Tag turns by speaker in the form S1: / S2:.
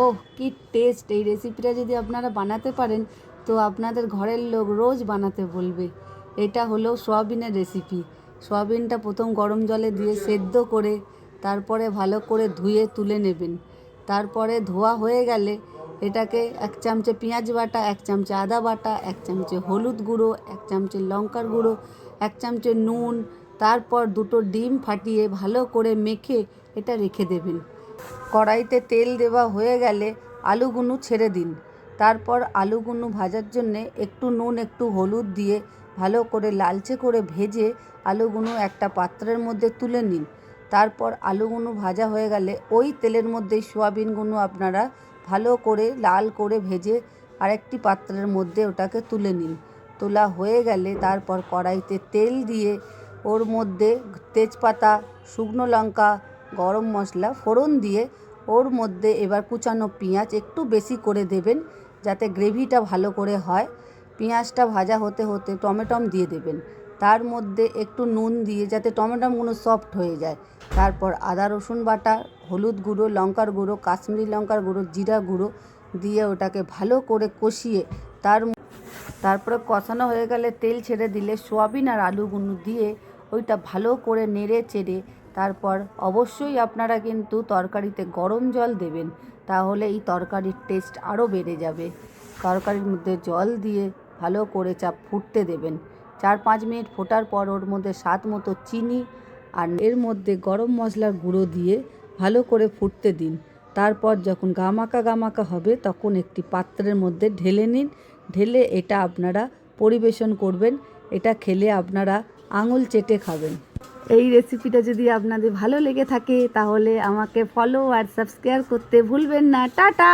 S1: ওহ কি টেস্ট! এই রেসিপিটা যদি আপনারা বানাতে পারেন তো আপনাদের ঘরের লোক রোজ বানাতে বলবে। এটা হলো সোয়াবিনের রেসিপি। সোয়াবিনটা প্রথম গরম জলে দিয়ে সেদ্ধ করে তারপরে ভালো করে ধুয়ে তুলে নেবেন। তারপরে ধোয়া হয়ে গেলে এটাকে 1 চামচে পেঁয়াজ বাটা, 1 চামচে আদা বাটা, 1 চামচে হলুদ গুঁড়ো, 1 চামচে লঙ্কার গুঁড়ো, 1 চামচে নুন, তারপর 2টো ডিম ফাটিয়ে ভালো করে মেখে এটা রেখে দেবেন। কড়াইতে তেল দেওয়া হয়ে গেলে আলুগুলো ছেড়ে দিন। তারপর আলুগুলো ভাজার জন্যে একটু নুন একটু হলুদ দিয়ে ভালো করে লালচে করে ভেজে আলুগুলো একটা পাত্রের মধ্যে তুলে নিন। তারপর আলুগুলো ভাজা হয়ে গেলে ওই তেলের মধ্যেই সোয়াবিনগুলো আপনারা ভালো করে লাল করে ভেজে আরেকটি পাত্রের মধ্যে ওটাকে তুলে নিন। তোলা হয়ে গেলে তারপর কড়াইতে তেল দিয়ে ওর মধ্যে তেজপাতা, শুকনো লঙ্কা, গরম মশলা ফোড়ন দিয়ে ওর মধ্যে এবার কুচানো পেঁয়াজ একটু বেশি করে দেবেন যাতে গ্রেভিটা ভালো করে হয়। পেঁয়াজটা ভাজা হতে হতে টমেটম দিয়ে দেবেন। তার মধ্যে একটু নুন দিয়ে যাতে টমেটমগুলো সফট হয়ে যায়। তারপর আদা রসুন বাটা, হলুদ গুঁড়ো, লঙ্কার গুঁড়ো, কাশ্মীরি লঙ্কার গুঁড়ো, জিরা গুঁড়ো দিয়ে ওটাকে ভালো করে কষিয়ে তারপরে কষানো হয়ে গেলে তেল ছেড়ে দিলে সোয়াবিন আর আলুগুলো দিয়ে ওইটা ভালো করে নেড়ে চেড়ে তারপর অবশ্যই আপনারা কিন্তু তরকারিতে গরম জল দেবেন, তাহলে এই তরকারির টেস্ট আরও বেড়ে যাবে। তরকারির মধ্যে জল দিয়ে ভালো করে ফুটতে দেবেন। 4-5 মিনিট ফোটার পর ওর মধ্যে স্বাদ মতো চিনি আর এর মধ্যে গরম মশলার গুঁড়ো দিয়ে ভালো করে ফুটতে দিন। তারপর যখন গামাকা হবে তখন একটি পাত্রের মধ্যে ঢেলে নিন। ঢেলে এটা আপনারা পরিবেশন করবেন। এটা খেলে আপনারা আঙুল চেটে খাবেন। এই রেসিপিটা যদি আপনাদের ভালো লেগে থাকে তাহলে আমাকে ফলো আর সাবস্ক্রাইব করতে ভুলবেন না। টাটা।